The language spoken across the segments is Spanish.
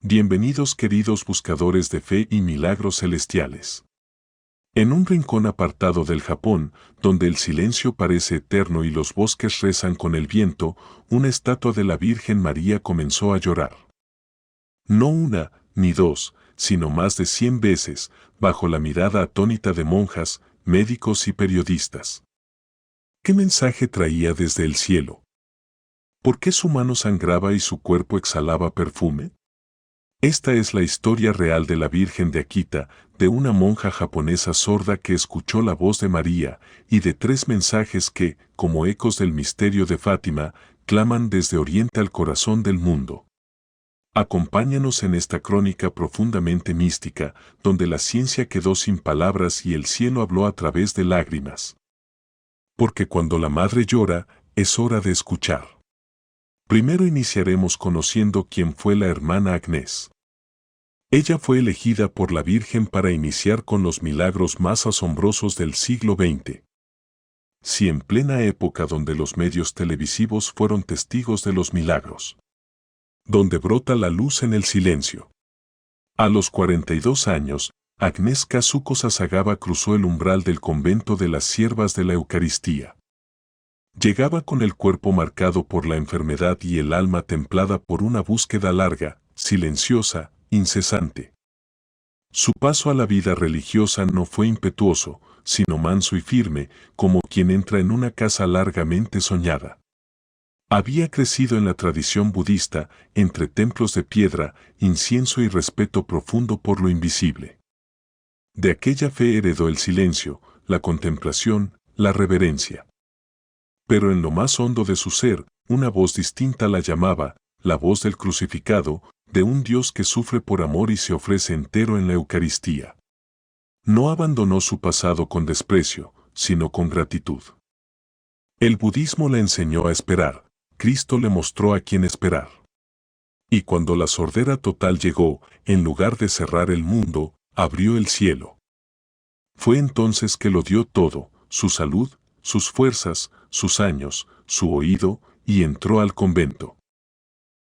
Bienvenidos queridos buscadores de fe y milagros celestiales. En un rincón apartado del Japón, donde el silencio parece eterno y los bosques rezan con el viento, una estatua de la Virgen María comenzó a llorar. No una, ni dos, sino más de 100 veces, bajo la mirada atónita de monjas, médicos y periodistas. ¿Qué mensaje traía desde el cielo? ¿Por qué su mano sangraba y su cuerpo exhalaba perfume? Esta es la historia real de la Virgen de Akita, de una monja japonesa sorda que escuchó la voz de María, y de 3 mensajes que, como ecos del misterio de Fátima, claman desde Oriente al corazón del mundo. Acompáñanos en esta crónica profundamente mística, donde la ciencia quedó sin palabras y el cielo habló a través de lágrimas. Porque cuando la madre llora, es hora de escuchar. Primero iniciaremos conociendo quién fue la hermana Agnès. Ella fue elegida por la Virgen para iniciar con los milagros más asombrosos del siglo XX. Si en plena época donde los medios televisivos fueron testigos de los milagros. Donde brota la luz en el silencio. A los 42 años, Agnès Kazuko Sasagawa cruzó el umbral del convento de las Siervas de la Eucaristía. Llegaba con el cuerpo marcado por la enfermedad y el alma templada por una búsqueda larga, silenciosa, incesante. Su paso a la vida religiosa no fue impetuoso, sino manso y firme, como quien entra en una casa largamente soñada. Había crecido en la tradición budista, entre templos de piedra, incienso y respeto profundo por lo invisible. De aquella fe heredó el silencio, la contemplación, la reverencia. Pero en lo más hondo de su ser, una voz distinta la llamaba, la voz del crucificado, de un Dios que sufre por amor y se ofrece entero en la Eucaristía. No abandonó su pasado con desprecio, sino con gratitud. El budismo le enseñó a esperar, Cristo le mostró a quién esperar. Y cuando la sordera total llegó, en lugar de cerrar el mundo, abrió el cielo. Fue entonces que lo dio todo, su salud, sus fuerzas, sus años, su oído, y entró al convento.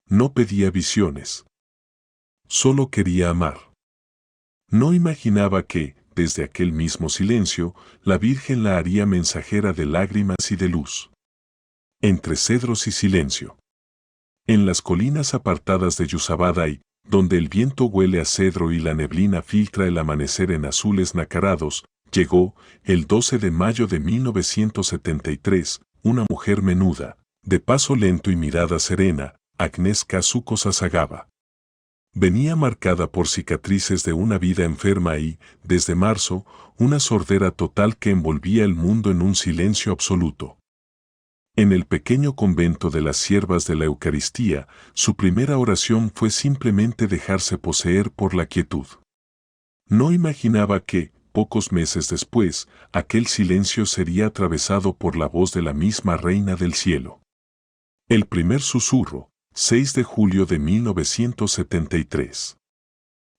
No pedía visiones. Solo quería amar. No imaginaba que, desde aquel mismo silencio, la Virgen la haría mensajera de lágrimas y de luz. Entre cedros y silencio. En las colinas apartadas de Yusabadai, donde el viento huele a cedro y la neblina filtra el amanecer en azules nacarados, llegó, el 12 de mayo de 1973, una mujer menuda, de paso lento y mirada serena, Agnès Kazuko Sasagawa. Venía marcada por cicatrices de una vida enferma y, desde marzo, una sordera total que envolvía el mundo en un silencio absoluto. En el pequeño convento de las Siervas de la Eucaristía, su primera oración fue simplemente dejarse poseer por la quietud. No imaginaba que, pocos meses después, aquel silencio sería atravesado por la voz de la misma Reina del Cielo. El primer susurro, 6 de julio de 1973.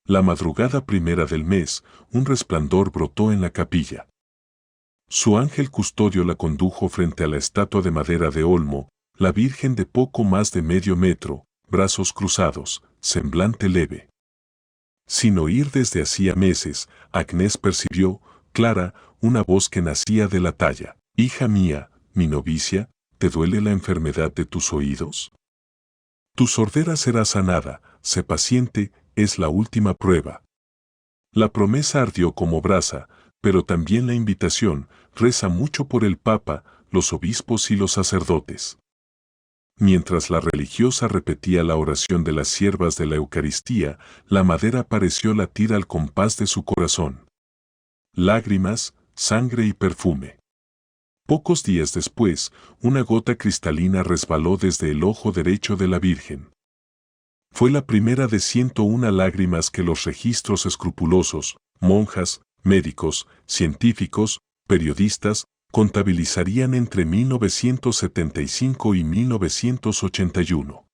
La madrugada primera del mes, un resplandor brotó en la capilla. Su ángel custodio la condujo frente a la estatua de madera de olmo, la Virgen de poco más de medio metro, brazos cruzados, semblante leve. Sin oír desde hacía meses, Agnès percibió, clara, una voz que nacía de la talla. Hija mía, mi novicia, ¿te duele la enfermedad de tus oídos? Tu sordera será sanada, sé paciente, es la última prueba. La promesa ardió como brasa, pero también la invitación, reza mucho por el Papa, los obispos y los sacerdotes. Mientras la religiosa repetía la oración de las Siervas de la Eucaristía, la madera pareció latir al compás de su corazón. Lágrimas, sangre y perfume. Pocos días después, una gota cristalina resbaló desde el ojo derecho de la Virgen. Fue la primera de 101 lágrimas que los registros escrupulosos, monjas, médicos, científicos, periodistas, contabilizarían entre 1975 y 1981.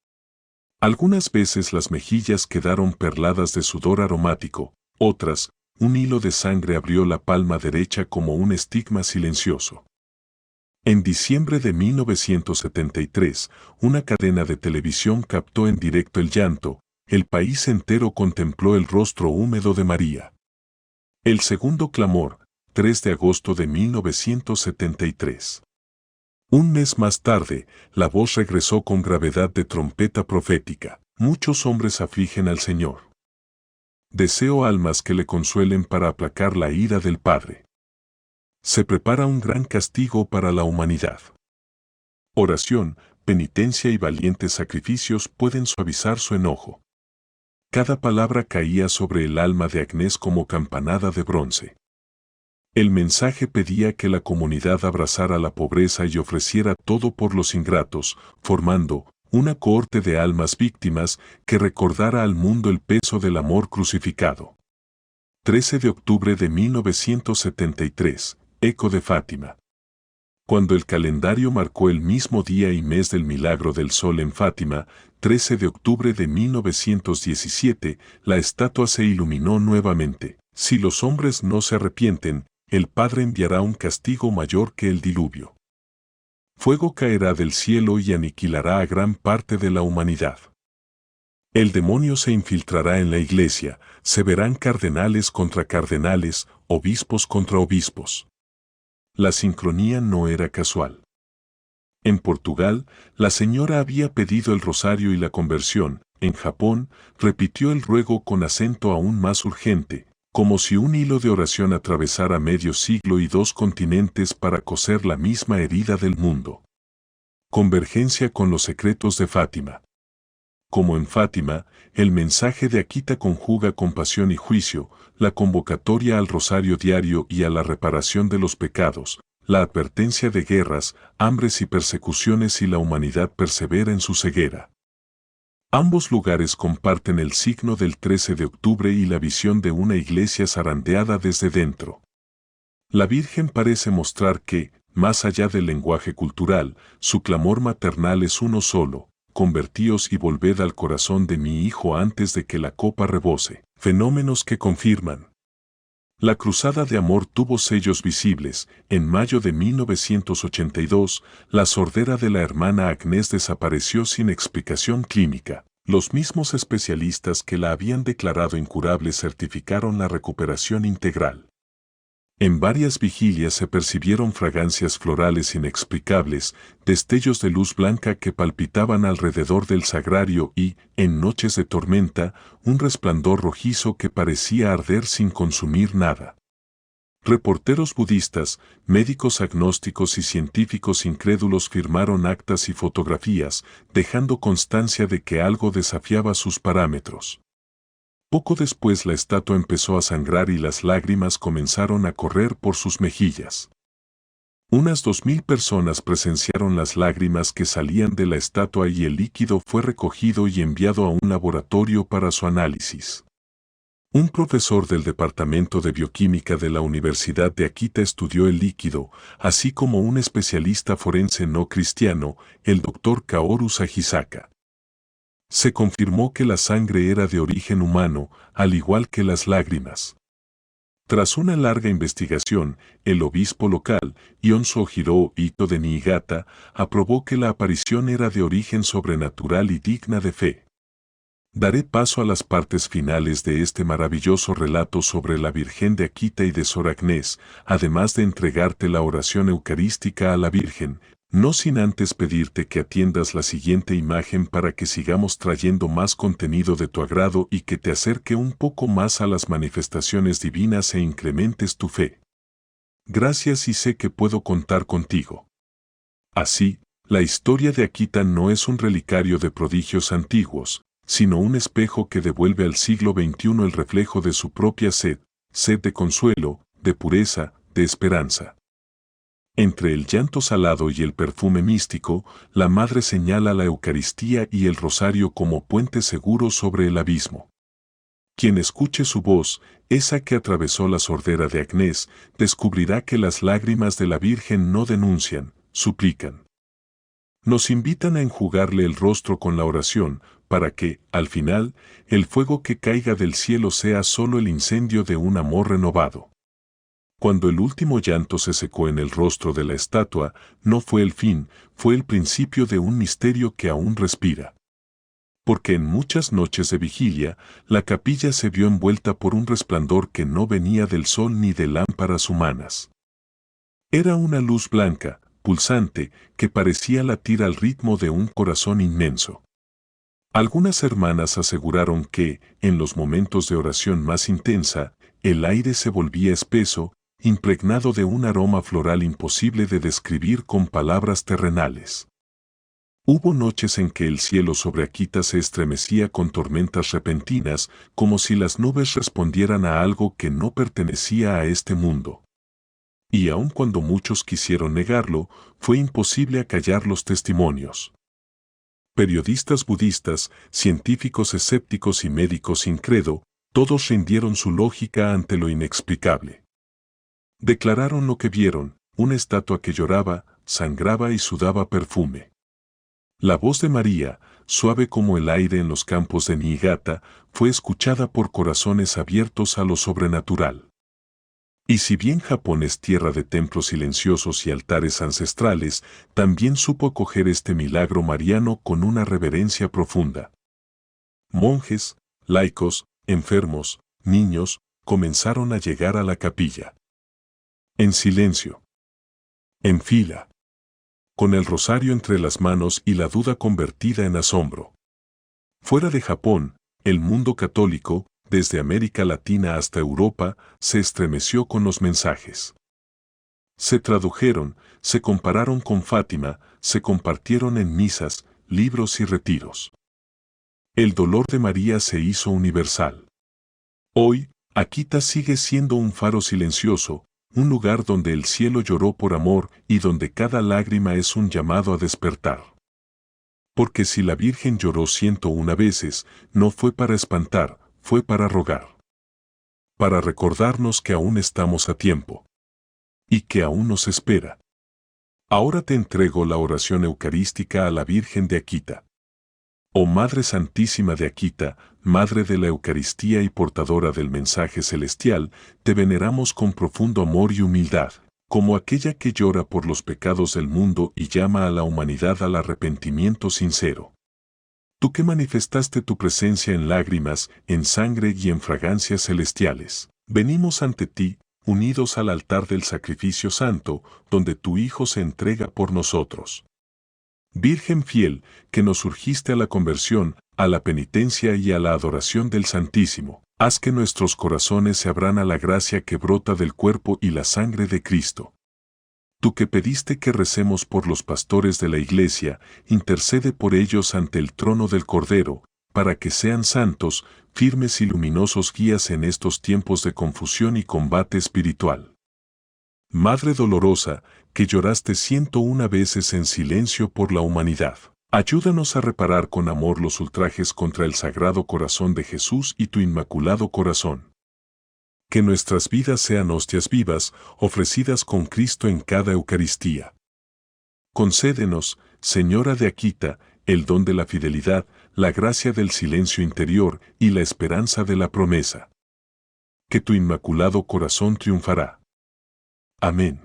Algunas veces las mejillas quedaron perladas de sudor aromático, otras, un hilo de sangre abrió la palma derecha como un estigma silencioso. En diciembre de 1973, una cadena de televisión captó en directo el llanto, el país entero contempló el rostro húmedo de María. El segundo clamor, 3 de agosto de 1973. Un mes más tarde, la voz regresó con gravedad de trompeta profética. Muchos hombres afligen al Señor. Deseo almas que le consuelen para aplacar la ira del Padre. Se prepara un gran castigo para la humanidad. Oración, penitencia y valientes sacrificios pueden suavizar su enojo. Cada palabra caía sobre el alma de Agnès como campanada de bronce. El mensaje pedía que la comunidad abrazara la pobreza y ofreciera todo por los ingratos, formando una cohorte de almas víctimas que recordara al mundo el peso del amor crucificado. 13 de octubre de 1973, Eco de Fátima. Cuando el calendario marcó el mismo día y mes del milagro del sol en Fátima, 13 de octubre de 1917, la estatua se iluminó nuevamente. Si los hombres no se arrepienten, el Padre enviará un castigo mayor que el diluvio. Fuego caerá del cielo y aniquilará a gran parte de la humanidad. El demonio se infiltrará en la iglesia, se verán cardenales contra cardenales, obispos contra obispos. La sincronía no era casual. En Portugal, la señora había pedido el rosario y la conversión. En Japón, repitió el ruego con acento aún más urgente, como si un hilo de oración atravesara medio siglo y 2 continentes para coser la misma herida del mundo. Convergencia con los secretos de Fátima. Como en Fátima, el mensaje de Akita conjuga compasión y juicio, la convocatoria al rosario diario y a la reparación de los pecados, la advertencia de guerras, hambres y persecuciones y la humanidad persevera en su ceguera. Ambos lugares comparten el signo del 13 de octubre y la visión de una iglesia zarandeada desde dentro. La Virgen parece mostrar que, más allá del lenguaje cultural, su clamor maternal es uno solo: convertíos y volved al corazón de mi Hijo antes de que la copa rebose. Fenómenos que confirman. La cruzada de amor tuvo sellos visibles. En mayo de 1982, la sordera de la hermana Agnès desapareció sin explicación clínica. Los mismos especialistas que la habían declarado incurable certificaron la recuperación integral. En varias vigilias se percibieron fragancias florales inexplicables, destellos de luz blanca que palpitaban alrededor del sagrario y, en noches de tormenta, un resplandor rojizo que parecía arder sin consumir nada. Reporteros budistas, médicos agnósticos y científicos incrédulos firmaron actas y fotografías, dejando constancia de que algo desafiaba sus parámetros. Poco después la estatua empezó a sangrar y las lágrimas comenzaron a correr por sus mejillas. Unas 2000 personas presenciaron las lágrimas que salían de la estatua y el líquido fue recogido y enviado a un laboratorio para su análisis. Un profesor del Departamento de Bioquímica de la Universidad de Akita estudió el líquido, así como un especialista forense no cristiano, el Dr. Kaoru Sahisaka. Se confirmó que la sangre era de origen humano, al igual que las lágrimas. Tras una larga investigación, el obispo local, Yonso Hiro Ito de Niigata, aprobó que la aparición era de origen sobrenatural y digna de fe. Daré paso a las partes finales de este maravilloso relato sobre la Virgen de Akita y de Sor Agnès, además de entregarte la oración eucarística a la Virgen, no sin antes pedirte que atiendas la siguiente imagen para que sigamos trayendo más contenido de tu agrado y que te acerque un poco más a las manifestaciones divinas e incrementes tu fe. Gracias y sé que puedo contar contigo. Así, la historia de Akita no es un relicario de prodigios antiguos, sino un espejo que devuelve al siglo XXI el reflejo de su propia sed de consuelo, de pureza, de esperanza. Entre el llanto salado y el perfume místico, la Madre señala la Eucaristía y el Rosario como puente seguro sobre el abismo. Quien escuche su voz, esa que atravesó la sordera de Agnès, descubrirá que las lágrimas de la Virgen no denuncian, suplican. Nos invitan a enjugarle el rostro con la oración, para que, al final, el fuego que caiga del cielo sea solo el incendio de un amor renovado. Cuando el último llanto se secó en el rostro de la estatua, no fue el fin, fue el principio de un misterio que aún respira. porque en muchas noches de vigilia, la capilla se vio envuelta por un resplandor que no venía del sol ni de lámparas humanas. Era una luz blanca, pulsante, que parecía latir al ritmo de un corazón inmenso. Algunas hermanas aseguraron que, en los momentos de oración más intensa, el aire se volvía espeso, impregnado de un aroma floral imposible de describir con palabras terrenales. Hubo noches en que el cielo sobre Akita se estremecía con tormentas repentinas, como si las nubes respondieran a algo que no pertenecía a este mundo. Y aun cuando muchos quisieron negarlo, fue imposible acallar los testimonios. Periodistas budistas, científicos escépticos y médicos sin credo, todos rindieron su lógica ante lo inexplicable. Declararon lo que vieron, una estatua que lloraba, sangraba y sudaba perfume. La voz de María, suave como el aire en los campos de Niigata, fue escuchada por corazones abiertos a lo sobrenatural. Y si bien Japón es tierra de templos silenciosos y altares ancestrales, también supo acoger este milagro mariano con una reverencia profunda. Monjes, laicos, enfermos, niños, comenzaron a llegar a la capilla. En silencio. En fila. Con el rosario entre las manos y la duda convertida en asombro. Fuera de Japón, el mundo católico, desde América Latina hasta Europa, se estremeció con los mensajes. Se tradujeron, se compararon con Fátima, se compartieron en misas, libros y retiros. El dolor de María se hizo universal. Hoy, Akita sigue siendo un faro silencioso, un lugar donde el cielo lloró por amor y donde cada lágrima es un llamado a despertar. Porque si la Virgen lloró 101 veces, no fue para espantar, fue para rogar. Para recordarnos que aún estamos a tiempo. Y que aún nos espera. Ahora te entrego la oración eucarística a la Virgen de Akita. Oh Madre Santísima de Akita, Madre de la Eucaristía y portadora del mensaje celestial, te veneramos con profundo amor y humildad, como aquella que llora por los pecados del mundo y llama a la humanidad al arrepentimiento sincero. Tú que manifestaste tu presencia en lágrimas, en sangre y en fragancias celestiales, venimos ante ti, unidos al altar del sacrificio santo, donde tu Hijo se entrega por nosotros. Virgen fiel, que nos urgiste a la conversión, a la penitencia y a la adoración del Santísimo, haz que nuestros corazones se abran a la gracia que brota del cuerpo y la sangre de Cristo. Tú que pediste que recemos por los pastores de la Iglesia, intercede por ellos ante el trono del Cordero, para que sean santos, firmes y luminosos guías en estos tiempos de confusión y combate espiritual. Madre dolorosa, que lloraste 101 veces en silencio por la humanidad, ayúdanos a reparar con amor los ultrajes contra el Sagrado Corazón de Jesús y tu Inmaculado Corazón. Que nuestras vidas sean hostias vivas, ofrecidas con Cristo en cada Eucaristía. Concédenos, Señora de Akita, el don de la fidelidad, la gracia del silencio interior y la esperanza de la promesa. Que tu Inmaculado Corazón triunfará. Amén.